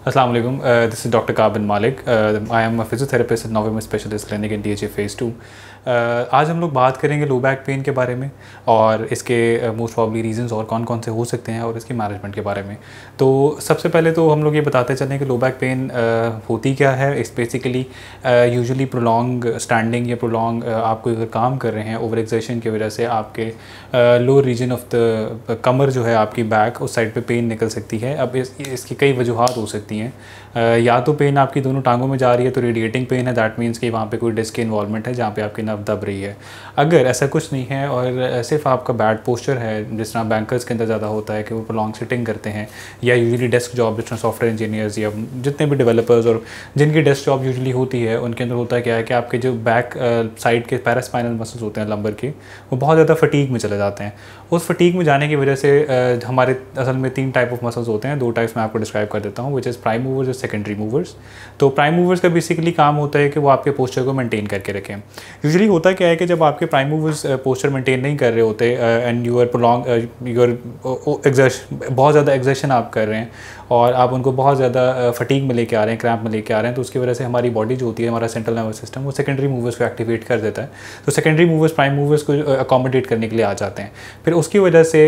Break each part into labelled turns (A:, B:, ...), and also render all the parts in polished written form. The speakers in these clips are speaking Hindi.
A: Assalamu alaikum. This is Dr. Kabin Malik. I am a physiotherapist at Novum Specialist Clinic in DHA Phase 2. आज हम लोग बात करेंगे लो बैक पेन के बारे में और इसके मोस्ट प्रॉब्ली रीजंस और कौन कौन से हो सकते हैं और इसकी मैनेजमेंट के बारे में। तो सबसे पहले तो हम लोग ये बताते चलें कि लो बैक पेन होती क्या है। इस बेसिकली यूजुअली प्रोलॉन्ग स्टैंडिंग या प्रोलॉन्ग आप कोई अगर काम कर रहे हैं ओवर एक्सर्शन की वजह से आपके लोअर रीजन ऑफ द कमर जो है आपकी बैक उस साइड पे पेन निकल सकती है। अब इसकी कई वजूहात हो सकती हैं। या तो पेन आपकी दोनों टांगों में जा रही है तो रेडिएटिंग पेन है, दैट मीन्स कि वहाँ पे कोई डिस्क की इन्वॉल्वमेंट है जहाँ पे आपकी नर्व दब रही है। अगर ऐसा कुछ नहीं है और सिर्फ आपका बैड पोस्चर है, जिस तरह बैंकर्स के अंदर ज़्यादा होता है कि वो प्रोलॉन्ग सिटिंग करते हैं, या यूजुअली डेस्क जॉब जिस तरह सॉफ्टवेयर इंजीनियर्स या जितने भी डेवलपर्स और जिनकी डेस्क जॉब यूजुअली होती है उनके अंदर होता है क्या है कि आपके जो बैक साइड के पैरास्पाइनल मसल्स होते हैं लंबर के, वो बहुत ज़्यादा फटीग में चले जाते हैं। उस फटीग में जाने की वजह से हमारे असल में 3 टाइप ऑफ मसल्स होते हैं। 2 टाइप्स मैं आपको डिस्क्राइब कर देता हूँ, विच इज़ प्राइम मूवर्स और सेकेंडरी मूवर्स। तो प्राइम मूवर्स का बेसिकली काम होता है कि वो आपके पोस्चर को मेंटेन करके रखें। यूजुअली होता क्या है कि जब आपके प्राइम मूवर्स पोस्चर मेंटेन नहीं कर रहे होते and your prolong your exertion, बहुत ज़्यादा एग्जर्शन आप कर रहे हैं और आप उनको बहुत ज़्यादा फटीग में लेके आ रहे हैं, क्रैम्प में लेके आ रहे हैं, तो उसकी वजह से हमारी बॉडी जो होती है, हमारा सेंट्रल नर्वस सिस्टम, वो सेकेंडरी मूवर्स को एक्टिवेट कर देता है। तो सेकेंडरी मूवर्स प्राइम मूवर्स को अकोमोडेट करने के लिए आ जाते हैं। फिर उसकी वजह से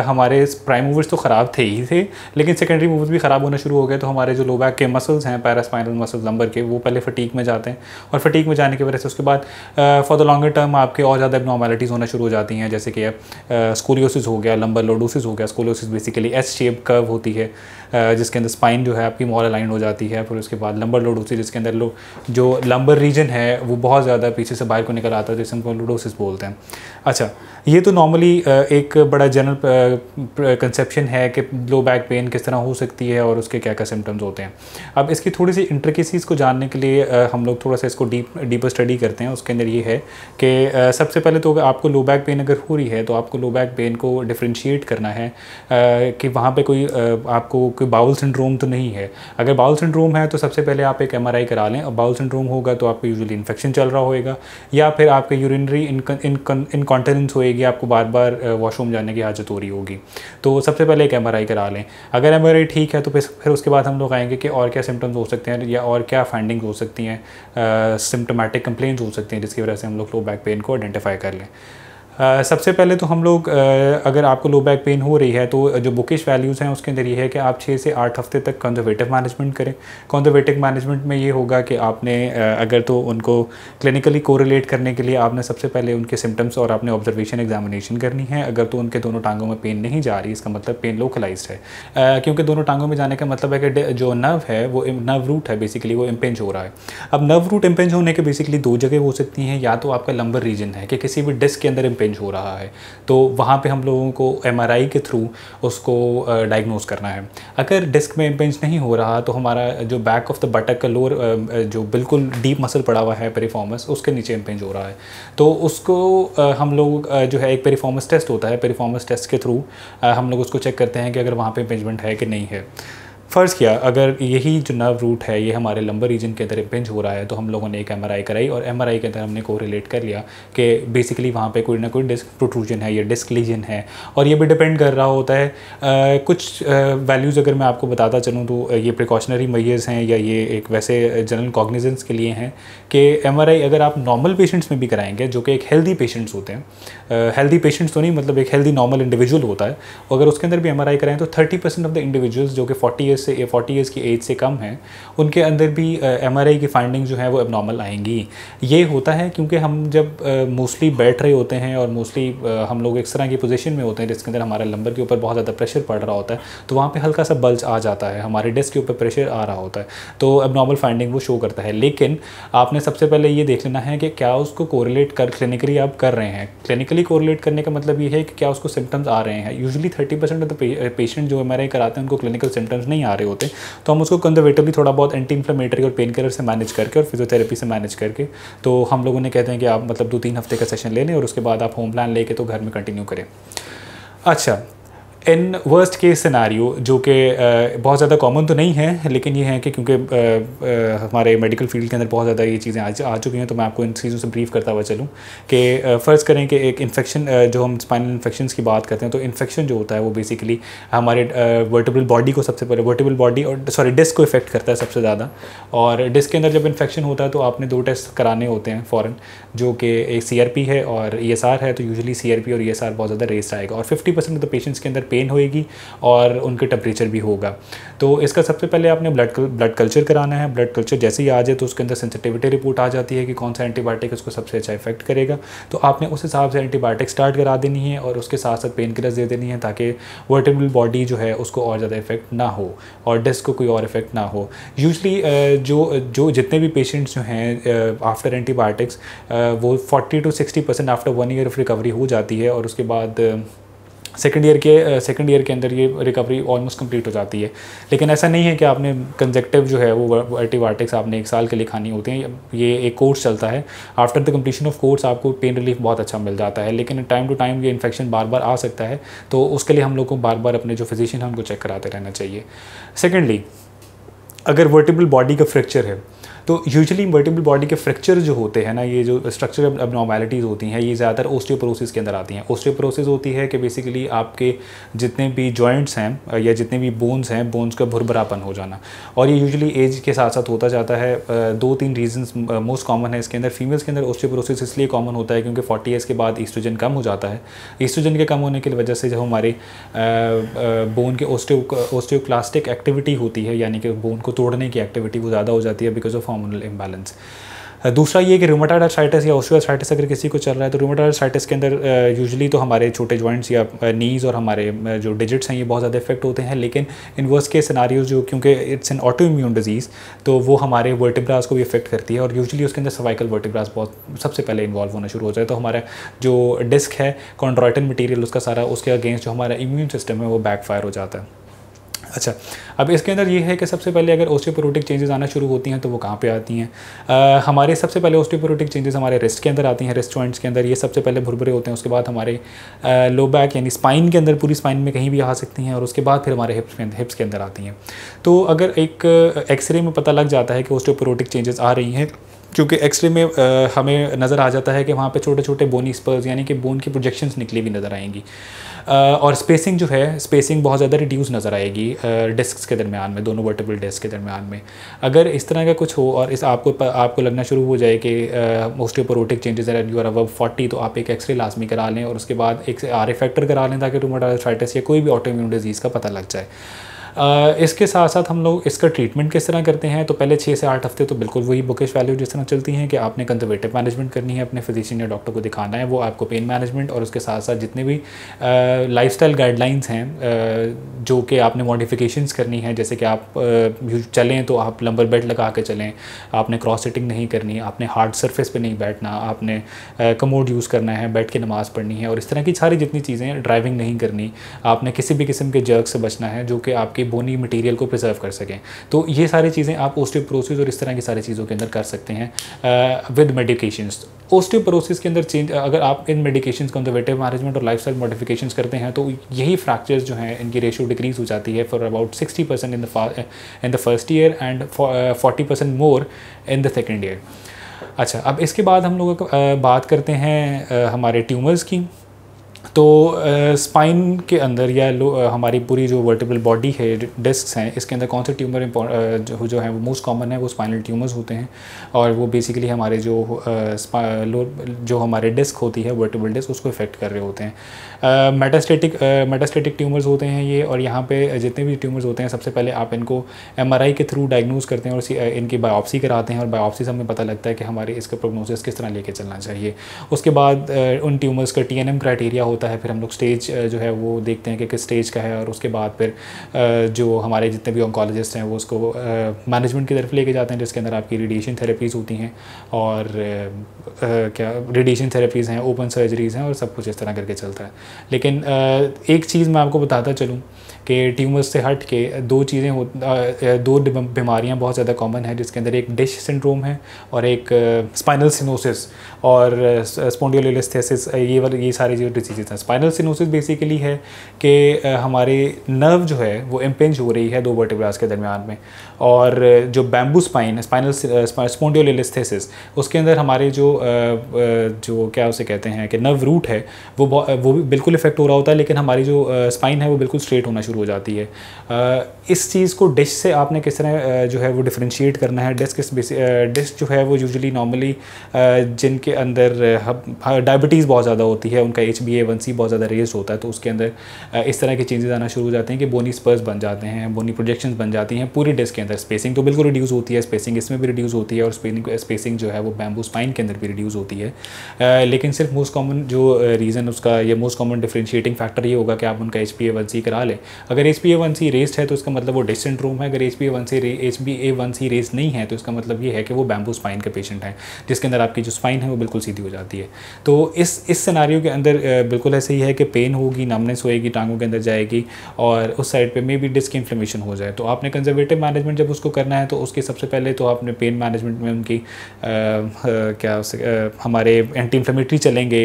A: हमारे प्राइम मूवर्स तो ख़राब थे ही थे, लेकिन सेकेंडरी मूवर्स भी ख़राब होना शुरू हो गए। तो हमारे जो लो बैक के मसल्स हैं, पैरास्पाइनल मसल्स लंबर के, वो पहले फटीग में जाते हैं और फटीग में जाने की वजह से उसके बाद फॉर द लॉन्गर टर्म आपके और ज़्यादा एबनॉर्मैलिटीज़ होना शुरू हो जाती हैं, जैसे कि स्कोलियोसिस हो गया, लंबर लोडोसिस हो गया। Scoliosis basically S shape curve होती है जिसके अंदर स्पाइन जो है आपकी मोर अलाइन हो जाती है। फिर उसके बाद लंबर लोडोसिस जिसके अंदर जो लंबर रीजन है वो बहुत ज़्यादा पीछे से बाहर को निकल आता है, जिसे हम लोडोसिस बोलते हैं। अच्छा, ये तो नॉर्मली एक बड़ा जनरल कंसेप्शन है कि लो बैक पेन किस तरह हो सकती है और उसके क्या क्या सिम्टम्स होते हैं। अब इसकी थोड़ी सी इंट्रिकेसीज़ को जानने के लिए हम लोग थोड़ा सा इसको डीपर स्टडी करते हैं। उसके अंदर ये है कि सबसे पहले तो आपको लो बैक पेन अगर हो रही है तो आपको लो बैक पेन को डिफ्रेंशिएट करना है कि वहाँ पे कोई आपको कोई बाउल सिंड्रोम तो नहीं है। अगर बाउल सिंड्रोम है तो सबसे पहले आप एक MRI करा लें। और बाउल सिंड्रोम होगा तो आपको यूजुअली इन्फेक्शन चल रहा होएगा या फिर आपके यूरिनरी इनकॉन्टिनेंस होएगी, आपको बार बार वॉशरूम जाने की हाजत हो रही होगी। तो सबसे पहले एक MRI करा लें। अगर MRI ठीक है तो फिर उसके बाद हम लोग आएंगे कि और क्या सिम्टम्स हो सकते हैं या और क्या फाइंडिंग्स हो सकती हैं, सिम्टोमेटिक कंप्लेंट्स हो सकती हैं जिसकी वजह से हम लोग लो बैक पेन को आइडेंटिफाई कर लें। सबसे पहले तो हम लोग अगर आपको लो बैक पेन हो रही है तो जो बुकिश वैल्यूज़ हैं उसके अंदर ये है कि आप 6 से 8 हफ्ते तक कंजर्वेटिव मैनेजमेंट करें। कंजर्वेटिव मैनेजमेंट में ये होगा कि आपने अगर तो उनको क्लिनिकली कोरिलेट करने के लिए आपने सबसे पहले उनके सिम्टम्स और आपने ऑब्जर्वेशन एग्जामिनेशन करनी है। अगर तो उनके दोनों टांगों में पेन नहीं जा रही, इसका मतलब पेन लोकलाइज्ड है, क्योंकि दोनों टांगों में जाने का मतलब है कि जो नर्व है वो नर्व रूट है बेसिकली वो इम्पेंज हो रहा है। अब नर्व रूट इम्पेंज होने के बेसिकली 2 जगह हो सकती हैं, या तो आपका लंबर रीजन है कि किसी भी डिस्क के अंदर इम्पेंज हो रहा है, तो वहाँ पे हम लोगों को MRI के थ्रू उसको डायग्नोस करना है। अगर डिस्क में इम्पेंज नहीं हो रहा तो हमारा जो बैक ऑफ द बटक का लोअर जो बिल्कुल डीप मसल पड़ा हुआ है पेरिफॉर्मस, उसके नीचे इम्पेंज हो रहा है, तो उसको हम लोग जो है एक पेरिफॉर्मस टेस्ट होता है, पेरिफॉर्मस टेस्ट के थ्रू हम लोग उसको चेक करते हैं कि अगर वहाँ पे इम्पेंजमेंट है कि नहीं है। फ़र्ज़ किया अगर यही जो नर्व रूट है ये हमारे लंबर रीजन के अंदर इम्पेंज हो रहा है तो हम लोगों ने एक MRI कराई और MRI के अंदर हमने कोरिलेट कर लिया कि बेसिकली वहाँ पे कोई ना कोई डिस्क प्रोट्रूजन है या डिस्क लीजन है। और ये भी डिपेंड कर रहा होता है कुछ वैल्यूज़ अगर मैं आपको बताता चलूँ तो ये प्रिकॉशनरी मेजर्स हैं या ये एक वैसे जनरल कॉग्निजेंस के लिए हैं कि MRI अगर आप नॉर्मल पेशेंट्स में भी कराएंगे जो कि एक हेल्दी पेशेंट्स होते हैं, हेल्दी पेशेंट्स तो नहीं मतलब एक हेल्दी नॉर्मल इंडिविजुअल होता है, अगर उसके अंदर भी MRI कराएं तो 30% ऑफ द इंडिविजुअल्स जो कि 40 ईयर्स की एज से कम हैं उनके अंदर भी MRI की फाइंडिंग जो है वो एबनॉर्मल आएंगी। ये होता है क्योंकि हम जब मोस्टली बैठ रहे होते हैं और मोस्टली हम लोग इस तरह की पोजीशन में होते हैं जिसके अंदर हमारे लंबर के ऊपर बहुत ज़्यादा प्रेशर पड़ रहा होता है, तो वहाँ पे हल्का सा बल्ज आ जाता है, हमारे डिस्क के ऊपर प्रेशर आ रहा होता है, तो एबनॉर्मल फाइंडिंग वो शो करता है। लेकिन आपने सबसे पहले ये देख लेना है कि क्या उसको कोरिलेट कर क्लिनिकली आप कर रहे हैं। क्लिनिकली कोरिलेट करने का मतलब ये है कि क्या उसको सिम्टम्स आ रहे हैं। यूजुअली 30% ऑफ द पेशेंट जो MRI कराते हैं उनको क्लिनिकल सिम्टम्स नहीं आ रहे होते, तो हम उसको कंजर्वेटिवली थोड़ा बहुत एंटी इन्फ्लेमेटरी और पेन किलर से मैनेज करके और फिजियोथेरेपी से मैनेज करके, तो हम लोगों ने कहते हैं कि आप मतलब 2-3 हफ्ते का सेशन ले लें और उसके बाद आप होम प्लान लेके तो घर में कंटिन्यू करें। अच्छा, इन वर्स्ट केस सिनारियो, जो कि बहुत ज़्यादा कॉमन तो नहीं है, लेकिन ये है कि क्योंकि हमारे मेडिकल फील्ड के अंदर बहुत ज़्यादा ये चीज़ें आ चुकी हैं, तो मैं आपको इन चीज़ों से ब्रीफ करता हुआ चलूँ कि फ़र्ज़ करें कि एक इन्फेक्शन, जो हम स्पाइनल इन्फेक्शंस की बात करते हैं, तो इन्फेक्शन जो होता है वो बेसिकली हमारे वर्टिब्रल बॉडी को, सबसे पहले वर्टिब्रल बॉडी और डिस्क को इफेक्ट करता है सबसे ज़्यादा। और डिस्क के अंदर जब इन्फेक्शन होता है तो आपने 2 टेस्ट कराने होते हैं फ़ौरन, जो कि एक CRP है और ESR है। तो यूजुअली CRP और ESR बहुत ज़्यादा रेस आएगा और 50% ऑफ द पेशेंट्स के अंदर पेन होएगी और उनके टेम्परेचर भी होगा। तो इसका सबसे पहले आपने ब्लड कल्चर कराना है। ब्लड कल्चर जैसे ही आ जाए तो उसके अंदर सेंसिटिविटी रिपोर्ट आ जाती है कि कौन सा एंटीबायोटिक उसको सबसे अच्छा इफेक्ट करेगा। तो आपने उस हिसाब से एंटीबायोटिक स्टार्ट करा देनी है और उसके साथ साथ पेन किलर्स दे देनी है, ताकि वर्टिब्रल बॉडी जो है उसको और ज़्यादा इफेक्ट ना हो और डिस्क को कोई और इफेक्ट ना हो। यूजली जो जितने भी पेशेंट्स जो हैं आफ्टर एंटीबायोटिक्स, वो 40 to 60% after 1 year of recovery हो जाती है और उसके बाद सेकेंड ईयर के अंदर ये रिकवरी ऑलमोस्ट कंप्लीट हो जाती है। लेकिन ऐसा नहीं है कि आपने कंजेक्टिव जो है वो एंटीबायोटिक्स आपने 1 साल के लिए खानी होती हैं। ये एक कोर्स चलता है। After the completion of course आपको पेन रिलीफ बहुत अच्छा मिल जाता है, लेकिन टाइम टू टाइम ये इन्फेक्शन बार बार आ सकता है, तो उसके लिए हम लोग को बार बार अपने जो फिजिशियन है उनको चेक कराते रहना चाहिए। सेकेंडली, अगर वर्टिब्रल बॉडी का फ्रैक्चर है तो यूजुअली वर्टिब्रल बॉडी के फ्रैक्चर जो होते हैं ना, ये जो स्ट्रक्चरल अबनॉर्मैलिटीज़ होती हैं, ये ज़्यादातर ओस्टियोपोरोसिस के अंदर आती हैं। ओस्टियोपोरोसिस होती है कि बेसिकली आपके जितने भी जॉइंट्स हैं या जितने भी बोन्स हैं, बोन्स का भुरभुरापन हो जाना, और ये यूजुअली एज के साथ साथ होता जाता है। 2-3 रीजंस मोस्ट कॉमन है इसके अंदर। फीमेल्स के अंदर ओस्टियोपोरोसिस इसलिए कॉमन होता है क्योंकि 40 ईयर्स के बाद ईस्ट्रोजन कम हो जाता है। ईस्ट्रोजन के कम होने की वजह से जो हमारे बोन के ओस्टियोक्लास्टिक एक्टिविटी होती है, यानी कि बोन को तोड़ने की एक्टिविटी, वो ज़्यादा हो जाती है बिकॉज ऑफ हार्मोनल इम्बैलेंस। दूसरा ये कि रूमेटॉइड आर्थराइटिस या ऑस्टियोआर्थराइटिस अगर किसी को चल रहा है, तो रूमेटॉइड आर्थराइटिस के अंदर यूजुअली तो हमारे छोटे जॉइंट्स या नीज़ और हमारे जो डिजिट्स हैं ये बहुत ज़्यादा इफेक्ट होते हैं। लेकिन इन वर्स्ट केस सिनारियोज जो, क्योंकि it's an auto immune disease, तो वो हमारे वर्टिब्रास को भी इफेक्ट करती है और यूजुअली उसके अंदर सर्वाइकल वर्टिब्रास बहुत सबसे पहले इन्वॉल्व होना शुरू हो जाए। तो हमारा जो डिस्क है, कॉन्ड्रॉइटन मटीरियल उसका सारा, उसके अगेंस्ट जो हमारा इम्यून सिस्टम है वो बैकफायर हो जाता है। अच्छा, अब इसके अंदर ये है कि सबसे पहले अगर ओस्टियोपोरोटिक चेंजेस आना शुरू होती हैं तो वो कहाँ पे आती हैं? हमारे सबसे पहले ओस्टियोपोरोटिक चेंजेस हमारे रिस्ट के अंदर आती हैं, रिस्ट जॉइंट्स के अंदर। ये सबसे पहले भुरभुरे होते हैं, उसके बाद हमारे लो बैक यानी स्पाइन के अंदर, पूरी स्पाइन में कहीं भी आ सकती हैं, और उसके बाद फिर हमारे हिप्स के अंदर आती हैं। तो अगर एक एक्सरे में पता लग जाता है कि ओस्टियोपोरोटिक चेंजेस आ रही हैं, क्योंकि एक्सरे में हमें नज़र आ जाता है कि वहाँ पे छोटे छोटे बोनी स्पर्स यानी कि बोन की प्रोजेक्शंस निकली हुई नज़र आएंगी, और स्पेसिंग जो है, स्पेसिंग बहुत ज़्यादा रिड्यूस नज़र आएगी डिस्क्स के दरमियान में, दोनों वर्टिब्रल डिस्क के दरमियान में। अगर इस तरह का कुछ हो और इस आपको लगना शुरू हो जाए कि osteoporotic changes are you are above 40, तो आप एक एक्सरे लाजमी करा लें और उसके बाद एक RA फैक्टर करा लें, ताकि रूमेटॉइड आर्थराइटिस या कोई भी ऑटो इम्यून डिजीज़ का पता लग जाए। इसके साथ साथ हम लोग इसका ट्रीटमेंट किस तरह करते हैं, तो पहले 6 से 8 हफ्ते तो बिल्कुल वही बुकिश वैल्यू जिस तरह चलती हैं कि आपने कंजर्वेटिव मैनेजमेंट करनी है, अपने फिजिशियन या डॉक्टर को दिखाना है, वो आपको पेन मैनेजमेंट और उसके साथ साथ जितने भी लाइफस्टाइल गाइडलाइंस हैं जो कि आपने मॉडिफिकेशंस करनी है, जैसे कि आप चलें तो आप लंबर बेड लगा के चलें, आपने क्रॉस सिटिंग नहीं करनी, आपने हार्ड सरफेस पे नहीं बैठना, आपने कमोड यूज़ करना है, बैठ के नमाज़ पढ़नी है, और इस तरह की सारी जितनी चीज़ें, ड्राइविंग नहीं करनी, आपने किसी भी किस्म के जर्क से बचना है जो कि आपके बोनी मटेरियल को प्रिजर्व कर सकें। तो ये सारी चीज़ें आप ओस्टियोपोरोसिस और इस तरह की सारी चीज़ों के अंदर कर सकते हैं विद मेडिकेशंस। ओस्टियोपोरोसिस के अंदर चेंज, अगर आप इन मेडिकेशंस, कंजर्वेटिव मैनेजमेंट और लाइफस्टाइल मॉडिफिकेशंस करते हैं, तो यही फ्रैक्चर्स जो हैं इनकी रेशियो डिक्रीज हो जाती है for about 60% in the first year and 40% more in the second year. अच्छा, अब इसके बाद हम लोग बात करते हैं हमारे ट्यूमर्स की। तो स्पाइन के अंदर या हमारी पूरी जो वर्टिब्रल बॉडी है, डिस्क्स हैं, इसके अंदर कौन से ट्यूमर जो है वो मोस्ट कॉमन है, वो स्पाइनल ट्यूमर्स होते हैं, और वो बेसिकली हमारे जो हमारे डिस्क होती है, वर्टिब्रल डिस्क, उसको इफेक्ट कर रहे होते हैं। मेटास्टेटिक ट्यूमर्स होते हैं ये, और यहाँ पे जितने भी ट्यूमर्स होते हैं, सबसे पहले आप इनको MRI के थ्रू डायग्नोज करते हैं और इनकी बायोप्सी कराते हैं, और बायोप्सी से हमें पता लगता है कि हमारे इसका प्रोग्नोसिस किस तरह लेके चलना चाहिए। उसके बाद उन ट्यूमर्स का TNM क्राइटेरिया होता है, फिर हम लोग स्टेज जो है वो देखते हैं कि किस स्टेज का है, और उसके बाद फिर जो हमारे जितने भी ऑन्कोलॉजिस्ट हैं वो उसको मैनेजमेंट की तरफ लेके जाते हैं, जिसके अंदर आपकी रेडिएशन थेरेपीज़ होती हैं, और क्या रेडिएशन थेरेपीज़ हैं, ओपन सर्जरीज़ हैं, और सब कुछ इस तरह करके चलता है। लेकिन एक चीज़ मैं आपको बताता चलूँ कि ट्यूमर्स से हट के दो बीमारियां बहुत ज़्यादा कॉमन है, जिसके अंदर एक डिश सिंड्रोम है और एक स्पाइनल सिनोसिस और स्पॉन्डिलोलिस्थेसिस, ये सारी जो डिजीज़ हैं। स्पाइनल सिनोसिस बेसिकली है कि हमारे नर्व जो है वो इम्पिंज हो रही है दो वर्टिब्रास के दरमियान में, और जो बैम्बू स्पाइन स्पाइनल स्पॉन्डिलोलिस्थेसिस उसके अंदर हमारे जो क्या उसे कहते हैं कि नर्व रूट है वो भी बिल्कुल इफेक्ट हो रहा होता है, लेकिन हमारी जो स्पाइन है वो बिल्कुल स्ट्रेट होना शुरू हो जाती है। इस चीज़ को डिस्क से आपने किस तरह जो है वो डिफरेंशिएट करना है। डिस्क जो है वो यूजुअली नॉर्मली जिनके अंदर डायबिटीज़ बहुत ज़्यादा होती है, उनका HbA1c बहुत ज़्यादा रेज होता है, तो उसके अंदर इस तरह के चेंजेस आना शुरू हो जाते हैं कि बोनी स्पर्स बन जाते हैं, बोनी प्रोजेक्शंस बन जाती हैं पूरी डिस्क के अंदर। स्पेसिंग तो बिल्कुल रिड्यूस होती है, स्पेसिंग इसमें भी रिड्यूस होती है, और स्पेसिंग जो है वो बैम्बू स्पाइन के अंदर भी रिड्यूस होती है। लेकिन सिर्फ मोस्ट कॉमन जो रीज़न उसका या मोस्ट कॉमन डिफरेंशिएटिंग फैक्टर ये होगा कि आप उनका HbA1c करा लें। अगर HbA1c रेस्ड है तो इसका मतलब वो डिस्क सिंड्रोम है, अगर HbA1c रेज नहीं है तो इसका मतलब ये है कि वो बैम्बू स्पाइन के पेशेंट हैं, जिसके अंदर आपकी जो स्पाइन है वो बिल्कुल सीधी हो जाती है। तो इस सिनेरियो के अंदर बिल्कुल ऐसे ही है कि पेन होगी, नमनेस होएगी, टांगों के अंदर जाएगी, और उस साइड पे मे बी डिस्क इन्फ्लेमेशन हो जाए। तो आपने कंजर्वेटिव मैनेजमेंट जब उसको करना है तो उसके सबसे पहले तो आपने पेन मैनेजमेंट में उनकी हमारे एंटी इन्फ्लेमेटरी चलेंगे,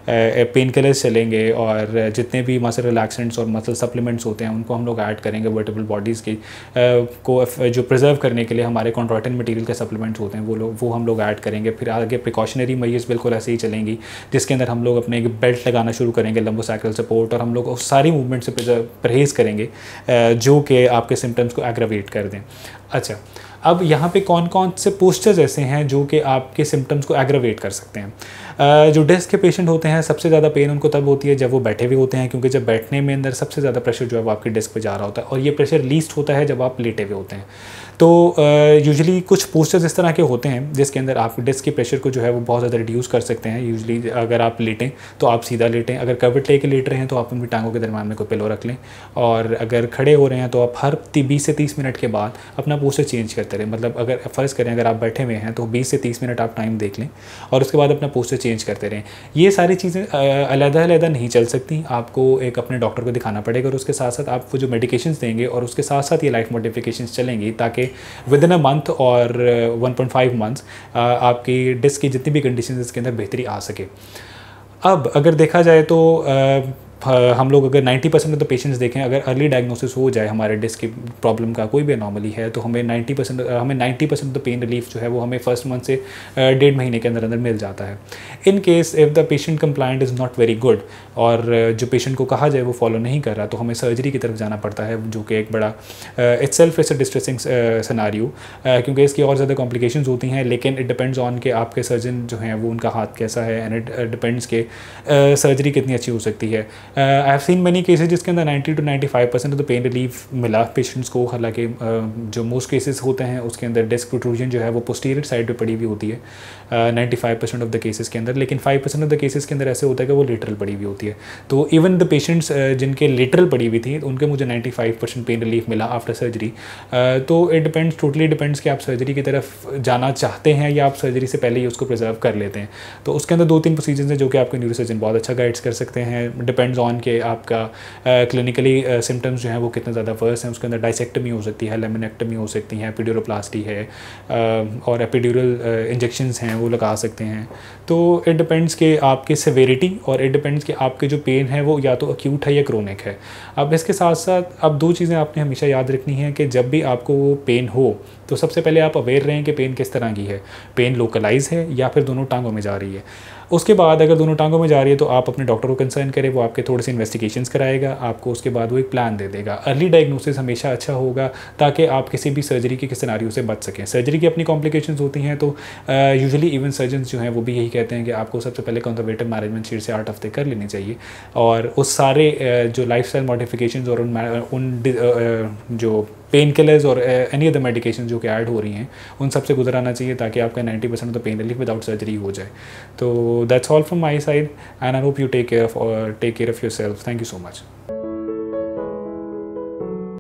A: पेन किलर्स चलेंगे, और जितने भी मसल रिलैक्सेंट्स और मसल सप्लीमेंट्स होते हैं उनको हम लोग ऐड करेंगे वर्टिब्रल बॉडीज़ की को जो प्रिजर्व करने के लिए हमारे कॉन्ट्रैक्टिन मटेरियल के सप्लीमेंट्स होते हैं वो हम लोग ऐड करेंगे। फिर आगे प्रिकॉशनरी मेजर्स बिल्कुल ऐसे ही चलेंगी, जिसके अंदर हम लोग अपने एक बेल्ट लगाना शुरू करेंगे, लंबोसैक्रल सपोर्ट, और हम लोग उस सारी मूवमेंट से परहेज़ करेंगे जो कि आपके सिम्टम्स को एग्रावेट कर दें। अच्छा, अब यहाँ पे कौन कौन से पोस्चर्स ऐसे हैं जो कि आपके सिम्टम्स को एग्रावेट कर सकते हैं। जो डिस्क के पेशेंट होते हैं सबसे ज़्यादा पेन उनको तब होती है जब वो बैठे हुए होते हैं, क्योंकि जब बैठने में अंदर सबसे ज़्यादा प्रेशर जो है वो आपकी डिस्क पे जा रहा होता है, और ये प्रेशर लीस्ट होता है जब आप लेटे हुए होते हैं। तो यूजुअली कुछ पोस्चर्स इस तरह के होते हैं जिसके अंदर आप डिस्क के प्रेशर को जो है वो बहुत ज़्यादा रिड्यूस कर सकते हैं। यूजुअली अगर आप लेटें तो आप सीधा लेटें, अगर कर्वेट लेके लेट रहे हैं तो आप अपनी टांगों के दरम्यान में कोई पिलो रख लें, और अगर खड़े हो रहे हैं तो आप हर 20 से 30 मिनट के बाद अपना पोस्चर चेंज करते रहें। मतलब अगर फ़र्ज़ करें अगर आप बैठे हुए हैं तो 20 से 30 मिनट आप टाइम देख लें और उसके बाद अपना पोस्चर चेंज करते रहें। ये सारी चीज़ें अलग-अलग नहीं चल सकती, आपको एक अपने डॉक्टर को दिखाना पड़ेगा, और उसके साथ साथ आप वो जो मेडिकेशंस देंगे और उसके साथ साथ ये लाइफ मॉडिफिकेशंस चलेंगी, ताकि विद इन अ मंथ और 1.5 मंथ्स आपकी डिस्क की जितनी भी कंडीशन इसके अंदर बेहतरी आ सके। अब अगर देखा जाए तो हम लोग अगर 90% ऑफ द पेशेंट्स देखें, अगर अर्ली डायग्नोसिस हो जाए हमारे डिस्क की प्रॉब्लम का कोई भी अनॉमली है, तो हमें 90% ऑफ द पेन रिलीफ जो है वो हमें फर्स्ट मंथ से 1.5 महीने के अंदर अंदर मिल जाता है। In case if the patient complaint is not very good, और जो पेशेंट को कहा जाए वो फॉलो नहीं कर रहा, तो हमें सर्जरी की तरफ जाना पड़ता है, जो कि एक बड़ा itself is a distressing scenario, क्योंकि इसकी और ज़्यादा कॉम्प्लिकेशंस होती हैं। लेकिन इट डिपेंड्स ऑन कि आपके सर्जन जो हैं वो उनका हाथ कैसा है, एंड इट डिपेंड्स के सर्जरी कितनी अच्छी हो सकती है। I have seen many cases जिसके अंदर 90 to 95% of the pain relief मिला पेशेंट्स को। हालांकि जो मोस्ट केसेस होते हैं उसके अंदर डिस्क प्रोट्रूजन जो है वो पोस्टीरियर साइड पे पड़ी हुई होती है 95% ऑफ द केसेस के अंदर, लेकिन 5% ऑफ द केसेस के अंदर ऐसे होता है कि वो लेटरल पड़ी हुई होती है। तो इवन द पेशेंट्स जिनके लेटरल पड़ी हुई थी उनके मुझे 95% पेन रिलीफ मिला आफ्टर सर्जरी। तो इट डिपेंड्स, टोटली डिपेंड्स कि आप सर्जरी की तरफ जाना चाहते हैं या आप सर्जरी से पहले ही उसको प्रिजर्व कर लेते हैं। तो उसके अंदर 2-3 प्रोसीजर्स हैं जो कि आपके न्यूरोसर्जन बहुत अच्छा गाइड्स कर सकते हैं। डिपेंड्स ऑन के आपका क्लिनिकली सिम्टम्स जो हैं वो कितना ज़्यादा वर्स हैं। उसके अंदर डाइसेक्टमी हो सकती है, लेमिनेक्टमी हो सकती है, एपिड्यूरोप्लास्टी है, और एपिड्यूरल इंजेक्शंस हैं वो लगा सकते हैं। तो इट डिपेंड्स कि आपकी सेवेरिटी, और इट डिपेंड्स कि आपके जो पेन है वो या तो अक्यूट है या क्रोनिक है। अब इसके साथ साथ अब 2 चीज़ें आपने हमेशा याद रखनी है कि जब भी आपको वो पेन हो तो सबसे पहले आप अवेयर रहें कि पेन किस तरह की है, पेन लोकलाइज है या फिर दोनों टांगों में जा रही है। उसके बाद अगर दोनों टांगों में जा रही है तो आप अपने डॉक्टर को कंसर्न करें, वो आपके थोड़े से इन्वेस्टिगेशंस कराएगा, आपको उसके बाद वो एक प्लान दे देगा। अर्ली डायग्नोसिस हमेशा अच्छा होगा ताकि आप किसी भी सर्जरी के सिनेरियो से बच सकें। सर्जरी की अपनी कॉम्प्लिकेशंस होती हैं, तो यूजुअली इवन सर्जन्स जो हैं वो भी यही कहते हैं कि आपको सबसे पहले कंजर्वेटिव मैनेजमेंट 6 से 8 हफ्ते कर लेनी चाहिए, और उस सारे जो लाइफस्टाइल मॉडिफिकेशंस और उन जो पेन किलर्स और एनी अदर मेडिकेशन जो कि ऐड हो रही हैं उन सब से गुजराना चाहिए, ताकि आपका 90% of the pain relief without surgery हो जाए। तो that's all from my side, and I hope you take care of yourself. Thank you so much.